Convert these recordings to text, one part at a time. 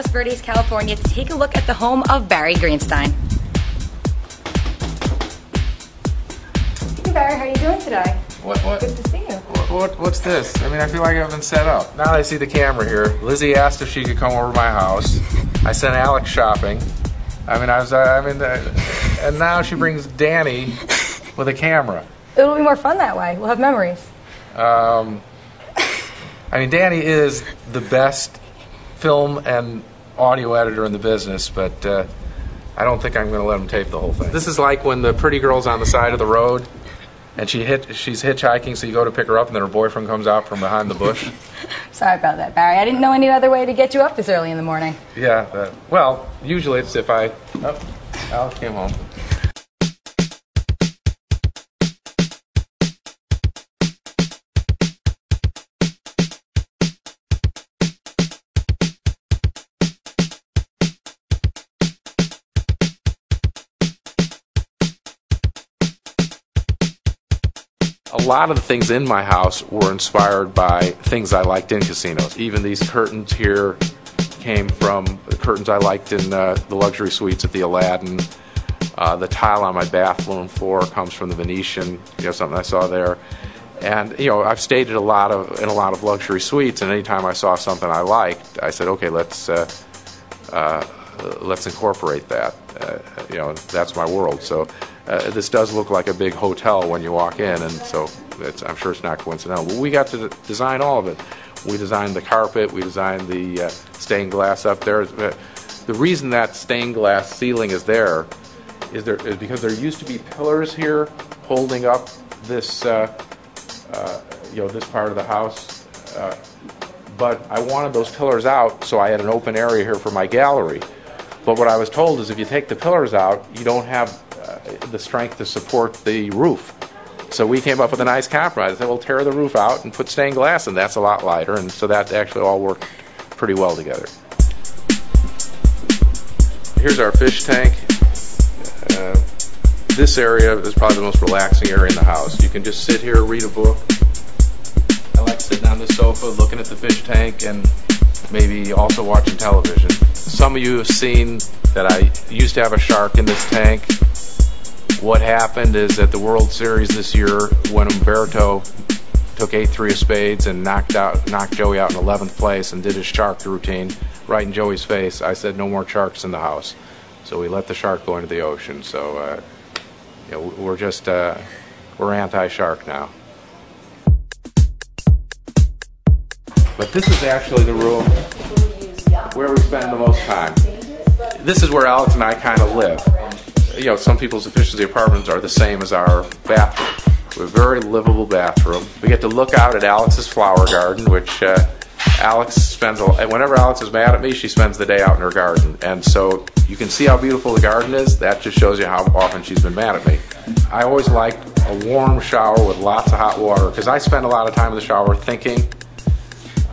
Palos Verdes, California to take a look at the home of Barry Greenstein. Hey Barry, how are you doing today? What? Good to see you. What's this? I mean, I feel like I've been set up. Now that I see the camera here, Lizzie asked if she could come over to my house. I sent Alex shopping. And now she brings Danny with a camera. It'll be more fun that way. We'll have memories. I mean, Danny is the best film and audio editor in the business, but I don't think I'm going to let him tape the whole thing. This is like when the pretty girl's on the side of the road and she's hitchhiking, so you go to pick her up and then her boyfriend comes out from behind the bush. Sorry about that, Barry. I didn't know any other way to get you up this early in the morning. Yeah, well, usually it's if Alex came home. A lot of the things in my house were inspired by things I liked in casinos. Even these curtains here came from the curtains I liked in the luxury suites at the Aladdin. The tile on my bathroom floor comes from the Venetian, something I saw there. And I've stayed in a lot of luxury suites, and anytime I saw something I liked, I said, okay, let's incorporate that. That's my world. So this does look like a big hotel when you walk in, and so I'm sure it's not coincidental. But we got to design all of it. We designed the carpet. We designed the stained glass up there. The reason that stained glass ceiling is there is because there used to be pillars here holding up this this part of the house. But I wanted those pillars out, so I had an open area here for my gallery. But what I was told is if you take the pillars out, you don't have the strength to support the roof. So we came up with a nice compromise. I said, well, tear the roof out and put stained glass, and that's a lot lighter. And so that actually all worked pretty well together. Here's our fish tank. This area is probably the most relaxing area in the house. You can just sit here, read a book. I like sitting on the sofa, looking at the fish tank, and maybe also watching television. Some of you have seen that I used to have a shark in this tank. What happened is at the World Series this year, when Umberto took 8-3 of spades and knocked Joey out in 11th place and did his shark routine right in Joey's face, I said no more sharks in the house. So we let the shark go into the ocean. So we're anti-shark now. But this is actually the room where we spend the most time. This is where Alex and I kind of live. Some people's efficiency apartments are the same as our bathroom. We have a very livable bathroom. We get to look out at Alex's flower garden, which Alex spends, whenever Alex is mad at me, she spends the day out in her garden. And so you can see how beautiful the garden is. That just shows you how often she's been mad at me. I always liked a warm shower with lots of hot water, because I spend a lot of time in the shower thinking.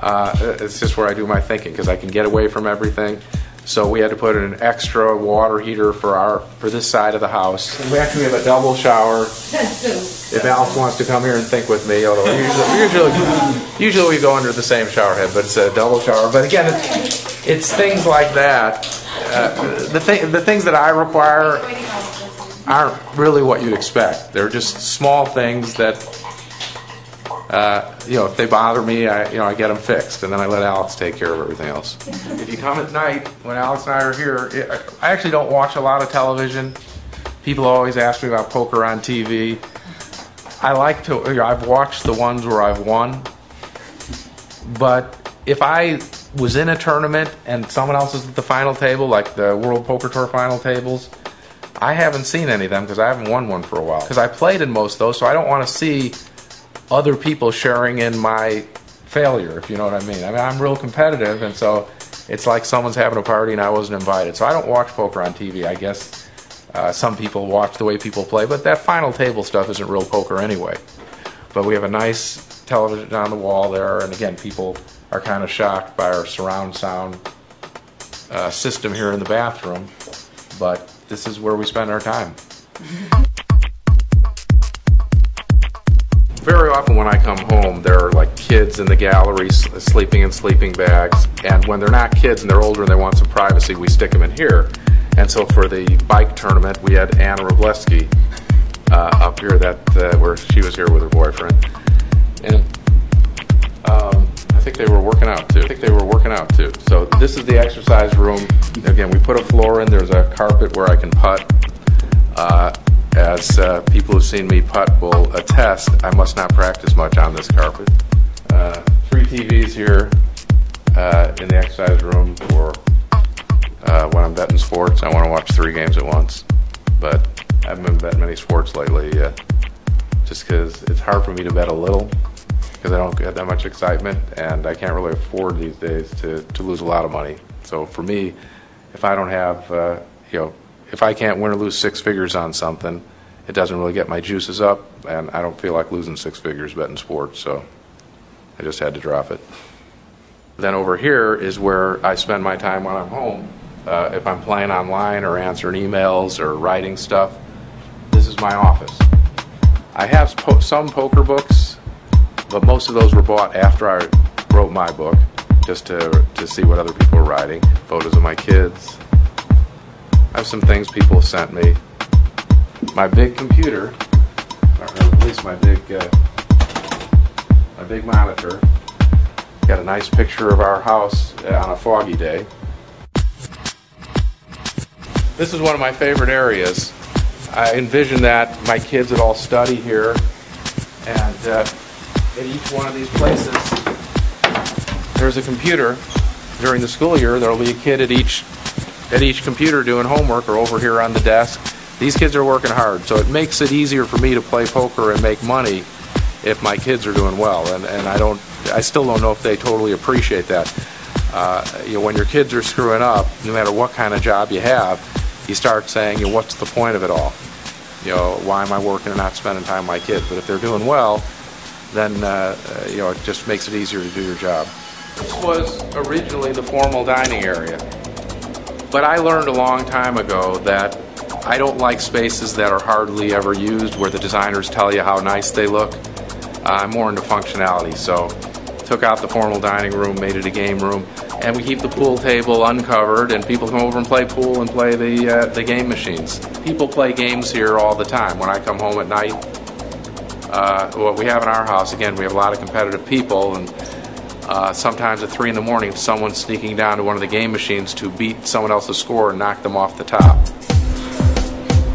It's just where I do my thinking, because I can get away from everything. So we had to put in an extra water heater for this side of the house. And we actually have a double shower. If Alex wants to come here and think with me, although usually we go under the same shower head, but it's a double shower. But again, it's things like that. The things that I require aren't really what you'd expect. They're just small things that, if they bother me, I get them fixed, and then I let Alex take care of everything else. If you come at night, when Alex and I are here, I actually don't watch a lot of television. People always ask me about poker on TV. I like to, I've watched the ones where I've won, but if I was in a tournament and someone else is at the final table, like the World Poker Tour final tables, I haven't seen any of them because I haven't won one for a while. Because I played in most of those, so I don't want to see other people sharing in my failure, if you know what I mean. I'm real competitive, and so it's like someone's having a party and I wasn't invited. So I don't watch poker on TV. I guess some people watch the way people play, but that final table stuff isn't real poker anyway. But we have a nice television on the wall there, and again, people are kind of shocked by our surround sound system here in the bathroom, but this is where we spend our time. Very often when I come home, there are like kids in the galleries sleeping in sleeping bags, and when they're not kids and they're older and they want some privacy, we stick them in here. And so for the bike tournament, we had Anna Robleski up here, where she was here with her boyfriend, and I think they were working out too. So this is the exercise room. Again, we put a floor in. There's a carpet where I can putt. As people who've seen me putt will attest, I must not practice much on this carpet. 3 TVs here in the exercise room for when I'm betting sports. I want to watch 3 games at once, but I haven't been betting many sports lately just because it's hard for me to bet a little because I don't get that much excitement, and I can't really afford these days to lose a lot of money. So for me, if I don't have, if I can't win or lose 6 figures on something, it doesn't really get my juices up, and I don't feel like losing 6 figures betting sports, so I just had to drop it. Then over here is where I spend my time when I'm home. If I'm playing online or answering emails or writing stuff, this is my office. I have some poker books, but most of those were bought after I wrote my book, just to see what other people are writing. Photos of my kids. I have some things people have sent me. My big computer, or at least my big monitor. Got a nice picture of our house on a foggy day. This is one of my favorite areas. I envision that my kids would all study here, and at each one of these places there's a computer. During the school year there'll be a kid at each computer doing homework or over here on the desk. These kids are working hard, so it makes it easier for me to play poker and make money if my kids are doing well, and I still don't know if they totally appreciate that. When your kids are screwing up, no matter what kind of job you have, you start saying, what's the point of it all? Why am I working and not spending time with my kids? But if they're doing well, then it just makes it easier to do your job. This was originally the formal dining area, but I learned a long time ago that I don't like spaces that are hardly ever used, where the designers tell you how nice they look. I'm more into functionality, so took out the formal dining room, made it a game room, and we keep the pool table uncovered, and people come over and play pool and play the game machines. People play games here all the time. When I come home at night, what we have in our house, again, we have a lot of competitive people, and sometimes at 3 in the morning, someone's sneaking down to one of the game machines to beat someone else's score and knock them off the top.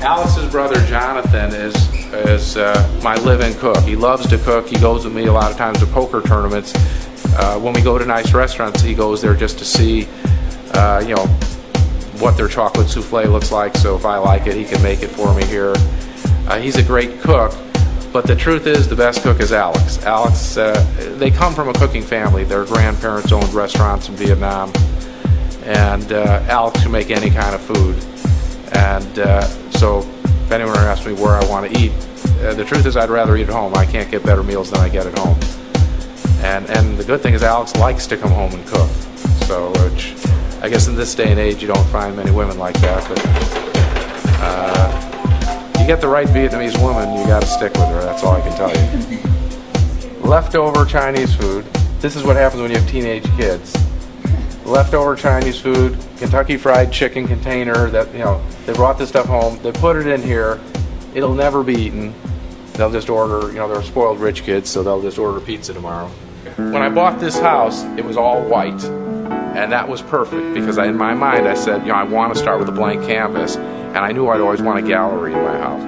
Alice's brother Jonathan is my live-in cook. He loves to cook. He goes with me a lot of times to poker tournaments. When we go to nice restaurants, he goes there just to see, what their chocolate souffle looks like. So if I like it, he can make it for me here. He's a great cook, but the truth is, the best cook is Alex. Alex, they come from a cooking family. Their grandparents owned restaurants in Vietnam, and Alex can make any kind of food. And so if anyone asks me where I want to eat, the truth is I'd rather eat at home. I can't get better meals than I get at home. And the good thing is Alex likes to come home and cook. So, which I guess in this day and age you don't find many women like that, but you get the right Vietnamese woman, you got to stick with her. That's all I can tell you. Leftover Chinese food. This is what happens when you have teenage kids. Leftover Chinese food, Kentucky Fried Chicken container that, they brought this stuff home, they put it in here, it'll never be eaten. They'll just order, they're spoiled rich kids, so they'll just order pizza tomorrow. When I bought this house, it was all white, and that was perfect because in my mind I said, I want to start with a blank canvas, and I knew I'd always want a gallery in my house.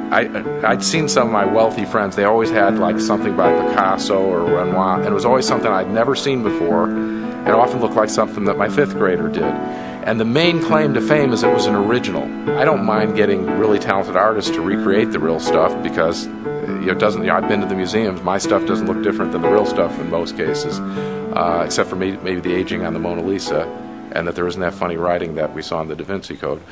I'd seen some of my wealthy friends, they always had like something by Picasso or Renoir, and it was always something I'd never seen before. It often looked like something that my 5th grader did. And the main claim to fame is it was an original. I don't mind getting really talented artists to recreate the real stuff because it doesn't, I've been to the museums, my stuff doesn't look different than the real stuff in most cases, except for maybe the aging on the Mona Lisa, and that there isn't that funny writing that we saw in the Da Vinci Code.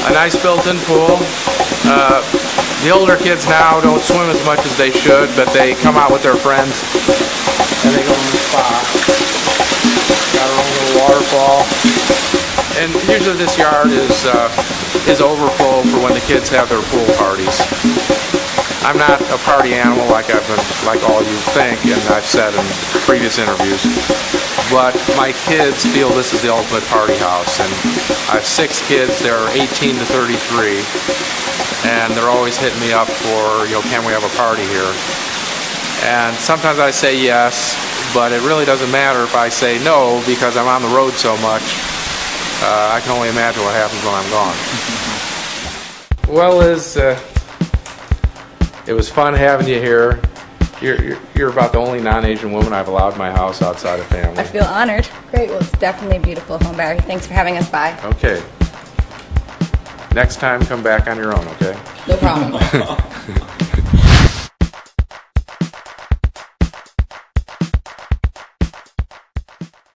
A nice built-in pool. The older kids now don't swim as much as they should, but they come out with their friends and they go in the spa. Got our own little waterfall. And usually this yard is is overflow for when the kids have their pool parties. I'm not a party animal like all you think, and I've said in previous interviews. But my kids feel this is the ultimate party house, and I have 6 kids. They're 18 to 33, and they're always hitting me up for, can we have a party here? And sometimes I say yes, but it really doesn't matter if I say no because I'm on the road so much. I can only imagine what happens when I'm gone. Well, Liz, it was fun having you here. You're about the only non-Asian woman I've allowed in my house outside of family. I feel honored. Great. Well, it's definitely a beautiful home, Barry. Thanks for having us by. Okay. Next time, come back on your own, okay? No problem.